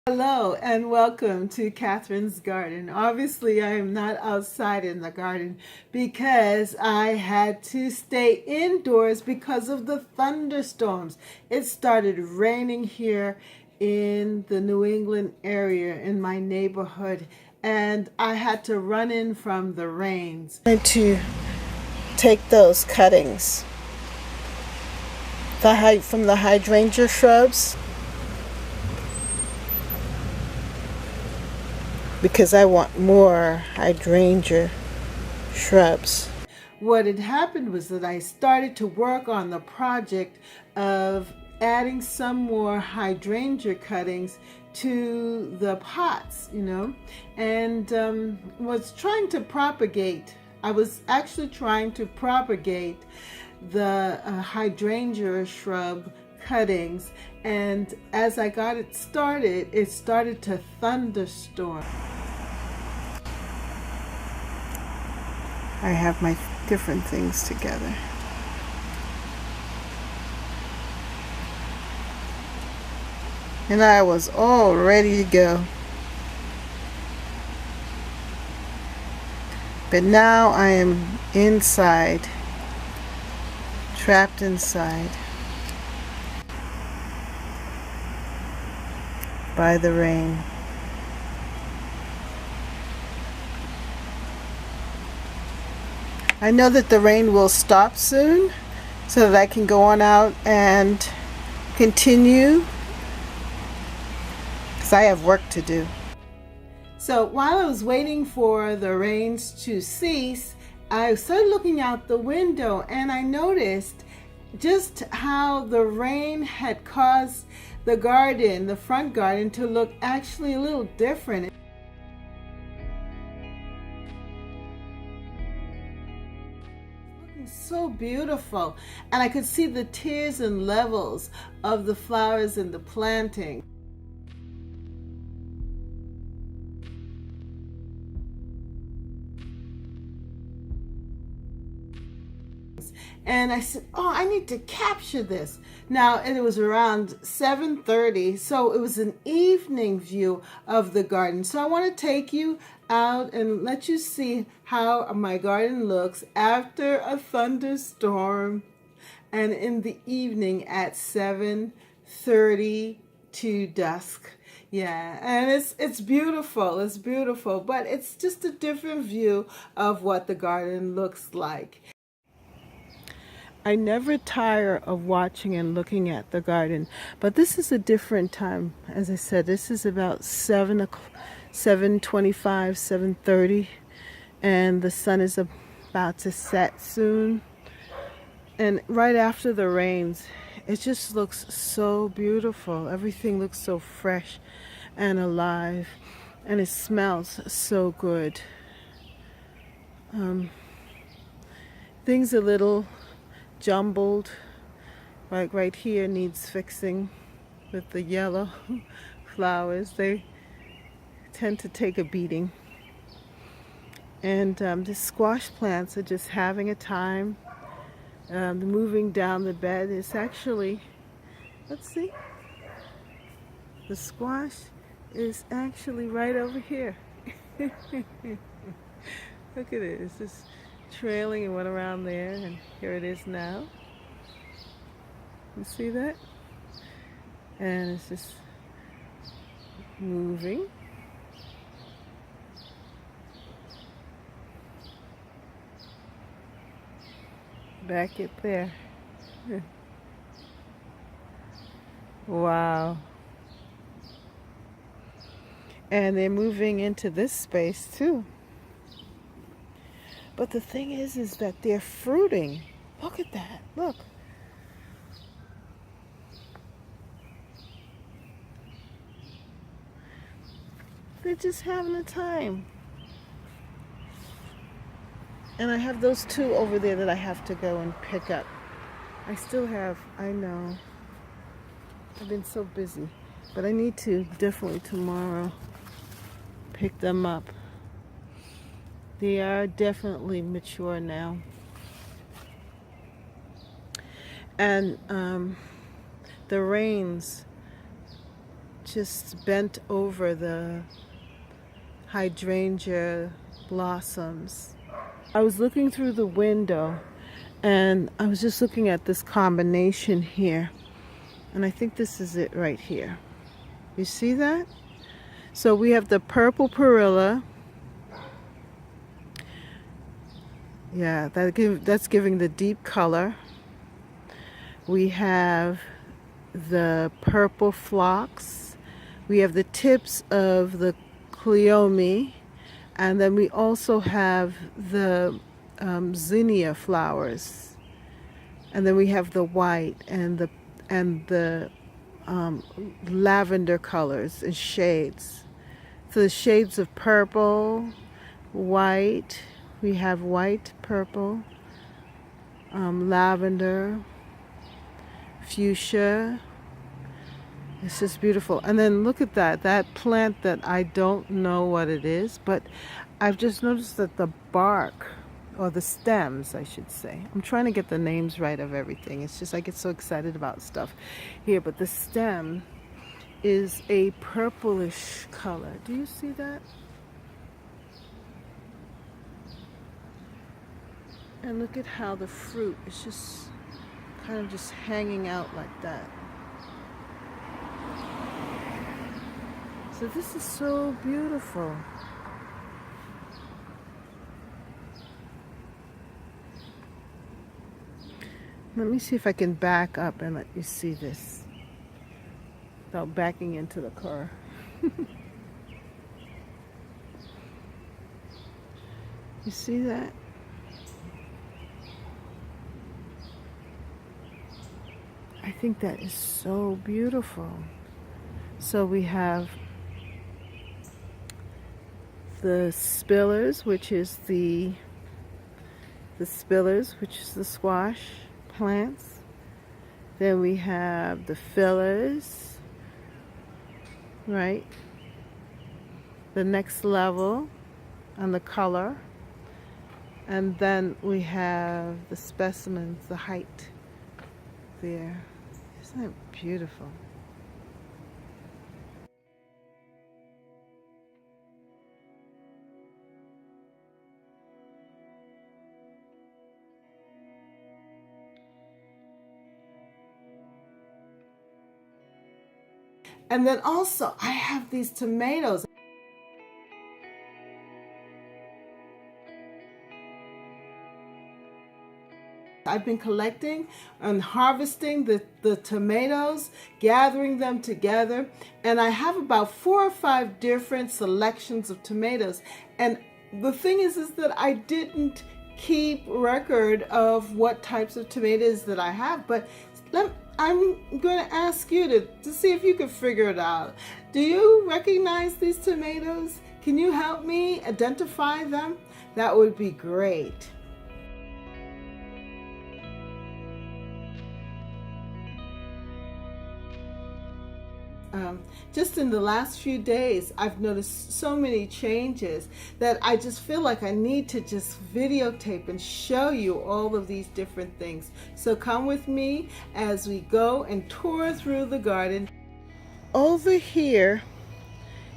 Hello and welcome to Catherine's Garden. Obviously, I am not outside in the garden because I had to stay indoors because of the thunderstorms. It started raining here in the New England area in my neighborhood, and I had to run in from the rains. And to take those cuttings from the hydrangea shrubs, because I want more hydrangea shrubs. What had happened was that I started to work on the project of adding some more hydrangea cuttings to the pots, and was trying to propagate. I was actually trying to propagate the hydrangea shrub cuttings, and as I got it started to thunderstorm. I have my different things together. And I was all ready to go. But now I am inside, trapped inside by the rain. I know that the rain will stop soon so that I can go on out and continue, because I have work to do. So while I was waiting for the rains to cease, I started looking out the window and I noticed just how the rain had caused the garden, the front garden, to look actually a little different. So beautiful, and I could see the tiers and levels of the flowers and the planting. And I said, oh, I need to capture this. Now, and it was around 7:30, so it was an evening view of the garden. So I want to take you out and let you see how my garden looks after a thunderstorm and in the evening at 7:30 to dusk. Yeah, and it's beautiful. It's beautiful, but it's just a different view of what the garden looks like. I never tire of watching and looking at the garden, but this is a different time. As I said, this is about 7:25, 7:30, and the sun is about to set soon. And right after the rains, it just looks so beautiful. Everything looks so fresh and alive, and it smells so good. Things a little jumbled, like right here needs fixing with the yellow flowers. They tend to take a beating, and the squash plants are just having a time. Moving down the bed is actually, let's see, the squash is actually right over here. Look at it, it's just trailing and went around there, and here it is now. You see that? And it's just moving. Back it there. Wow. And they're moving into this space too. But the thing is that they're fruiting. Look at that. Look. They're just having a time. And I have those two over there that I have to go and pick up. I know. I've been so busy. But I need to definitely tomorrow pick them up. They are definitely mature now. And the rains just bent over the hydrangea blossoms. I was looking through the window and I was just looking at this combination here, and I think this is it right here. You see that? So we have the purple perilla. Yeah, that's giving the deep color. We have the purple phlox. We have the tips of the cleome, and then we also have the zinnia flowers, and then we have the white and the lavender colors and shades. So the shades of purple, white. We have white, purple, lavender, fuchsia. It's just beautiful. And then look at that plant that I don't know what it is, but I've just noticed that the bark, or the stems I should say, I'm trying to get the names right of everything. It's just I get so excited about stuff here, but the stem is a purplish color. Do you see that? And look at how the fruit is just kind of just hanging out like that. So this is so beautiful. Let me see if I can back up and let you see this without backing into the car. You see that? I think that is so beautiful. So we have the spillers, which is the squash plants. Then we have the fillers, right? The next level on the color. And then we have the specimens, the height there. Isn't that beautiful? And then also I have these tomatoes. I've been collecting and harvesting the tomatoes, gathering them together, and I have about 4 or 5 different selections of tomatoes. And the thing is that I didn't keep record of what types of tomatoes that I have, but I'm going to ask you to see if you can figure it out. Do you recognize these tomatoes? Can you help me identify them? That would be great. Just in the last few days, I've noticed so many changes that I just feel like I need to just videotape and show you all of these different things. So come with me as we go and tour through the garden. Over here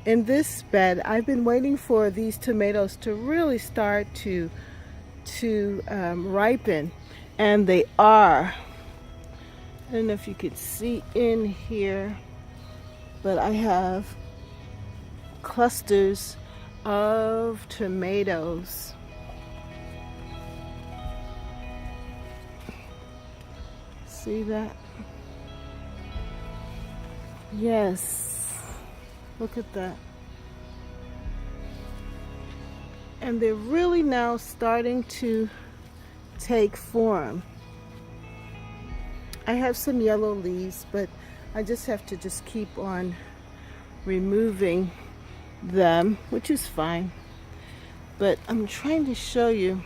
in this bed, I've been waiting for these tomatoes to really start to ripen, and they are. I don't know if you could see in here, but I have clusters of tomatoes. See that? Yes. Look at that. And they're really now starting to take form. I have some yellow leaves, but I just have to just keep on removing them, which is fine. But I'm trying to show you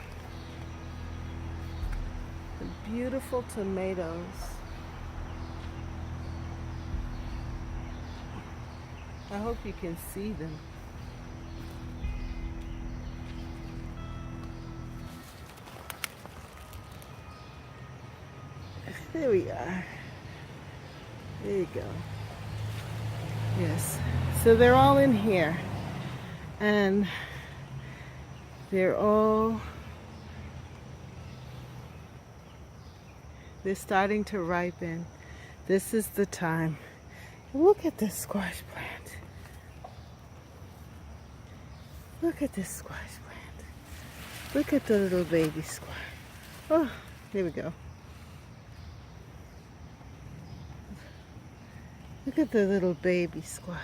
the beautiful tomatoes. I hope you can see them. There we are. There you go. Yes. So they're all in here. And they're starting to ripen. This is the time. Look at this squash plant. Look at this squash plant. Look at the little baby squash. Oh, here we go. Look at the little baby squash.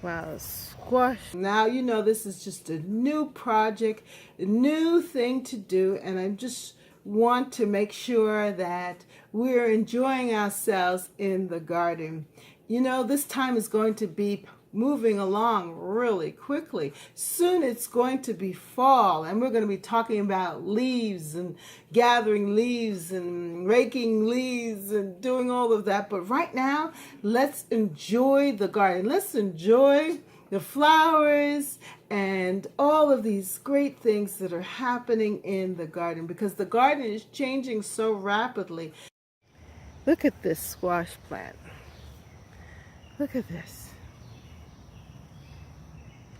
Wow, squash. Now you know this is just a new project, a new thing to do, and I just want to make sure that we're enjoying ourselves in the garden. You know, this time is going to be moving along really quickly. Soon it's going to be fall, and we're going to be talking about leaves and gathering leaves and raking leaves and doing all of that. But right now, let's enjoy the garden. Let's enjoy the flowers and all of these great things that are happening in the garden, because the garden is changing so rapidly. Look at this squash plant. Look at this.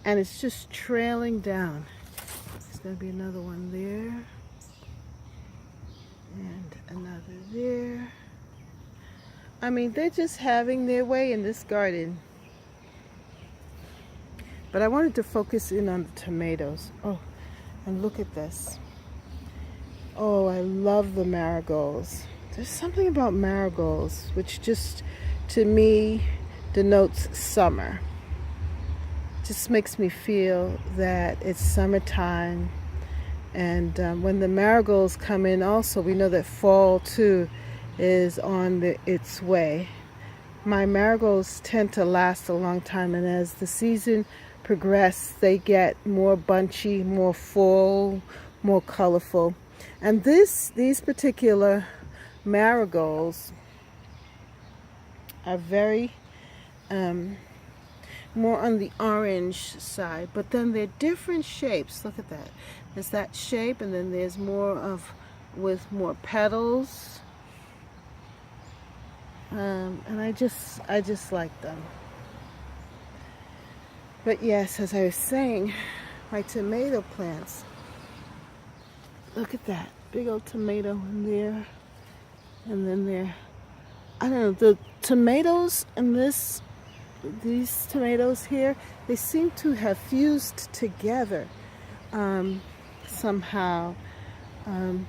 And it's just trailing down. There's going to be another one there. And another there. I mean, they're just having their way in this garden. But I wanted to focus in on the tomatoes. Oh, and look at this. Oh, I love the marigolds. There's something about marigolds which just, to me, denotes summer. Just makes me feel that it's summertime. And when the marigolds come in also, we know that fall too is on its way. My marigolds tend to last a long time, and as the season progresses, they get more bunchy, more full, more colorful. And these particular marigolds are very more on the orange side, but then they're different shapes. Look at that. There's that shape, and then there's more of with more petals. And I just like them. But yes, as I was saying, my tomato plants. Look at that big old tomato in there, and then there. I don't know, the tomatoes in these tomatoes here, they seem to have fused together somehow. And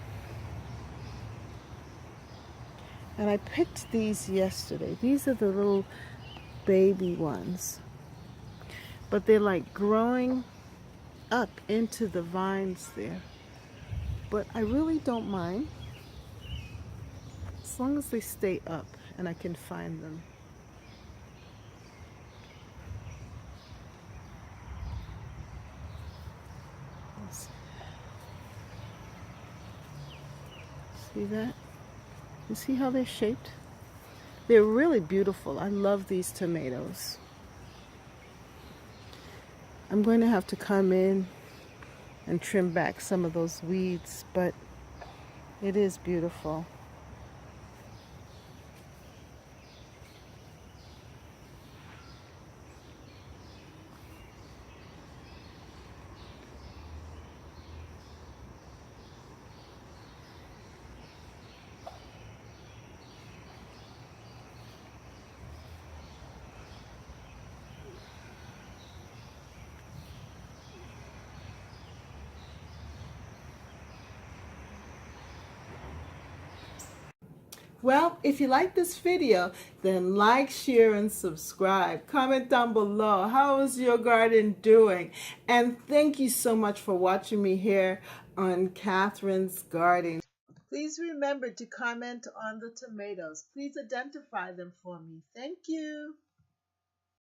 I picked these yesterday. These are the little baby ones. But they're like growing up into the vines there. But I really don't mind, as long as they stay up and I can find them. See that? You see how they're shaped? They're really beautiful. I love these tomatoes. I'm going to have to come in and trim back some of those weeds, but it is beautiful. Well, if you like this video, then like, share, and subscribe. Comment down below. How is your garden doing? And thank you so much for watching me here on Catherine's Garden. Please remember to comment on the tomatoes. Please identify them for me. Thank you.